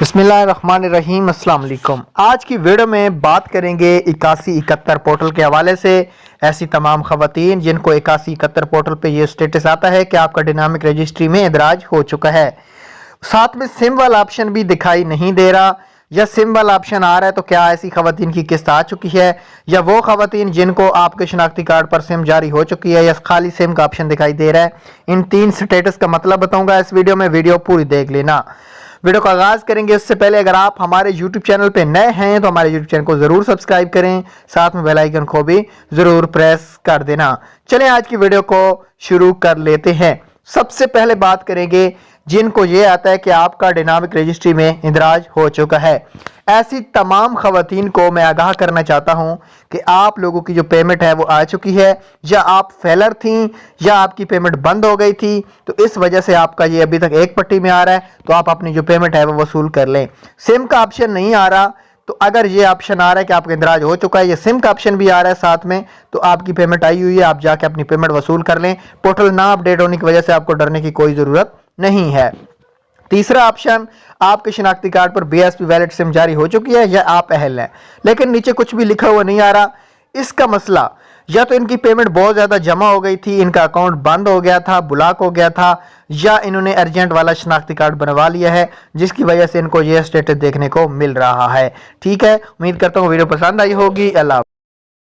बिस्मिल्लाहिर्रहमानिर्रहीम, अस्सलाम वालेकुम। आज की वीडियो में बात करेंगे 8171 पोर्टल के हवाले से। ऐसी तमाम खवातीन जिनको 8171 पोर्टल पे ये स्टेटस आता है कि आपका डायनामिक रजिस्ट्री में इंदराज हो चुका है, साथ में सिम वाला ऑप्शन भी दिखाई नहीं दे रहा, या सिम वाला ऑप्शन आ रहा है, तो क्या ऐसी खवातीन की किस्त आ चुकी है, या वो खवातीन जिनको आपके शनाख्ती कार्ड पर सिम जारी हो चुकी है, या खाली सिम का ऑप्शन दिखाई दे रहा है। इन तीन स्टेटस का मतलब बताऊंगा इस वीडियो में, वीडियो पूरी देख लेना। वीडियो का आगाज करेंगे उससे पहले अगर आप हमारे YouTube चैनल पे नए हैं तो हमारे YouTube चैनल को जरूर सब्सक्राइब करें, साथ में बेल आइकन को भी जरूर प्रेस कर देना। चलें आज की वीडियो को शुरू कर लेते हैं। सबसे पहले बात करेंगे जिनको ये आता है कि आपका डायनामिक रजिस्ट्री में इंदराज हो चुका है। ऐसी तमाम खवातीन को मैं आगाह करना चाहता हूं कि आप लोगों की जो पेमेंट है वो आ चुकी है, या आप फेलर थी या आपकी पेमेंट बंद हो गई थी, तो इस वजह से आपका ये अभी तक एक पट्टी में आ रहा है, तो आप अपनी जो पेमेंट है वो वसूल कर लें। सिम का ऑप्शन नहीं आ रहा, तो अगर ये ऑप्शन आ रहा है कि आपका इंदराज हो चुका है, ये सिम का ऑप्शन भी आ रहा है साथ में, तो आपकी पेमेंट आई हुई है, आप जाके अपनी पेमेंट वसूल कर लें। पोर्टल ना अपडेट होने की वजह से आपको डरने की कोई ज़रूरत नहीं है। तीसरा ऑप्शन, आपके शनाख्ती कार्ड पर BSP वैलिड सिम जारी हो चुकी है या आप अहल हैं, लेकिन नीचे कुछ भी लिखा हुआ नहीं आ रहा। इसका मसला या तो इनकी पेमेंट बहुत ज़्यादा जमा हो गई थी, इनका अकाउंट बंद हो गया था, ब्लॉक हो गया था, या इन्होंने अर्जेंट वाला शनाख्ती कार्ड बनवा लिया है, जिसकी वजह से इनको यह स्टेटस देखने को मिल रहा है। ठीक है, उम्मीद करता हूँ वीडियो पसंद आई होगी। अल्लाह।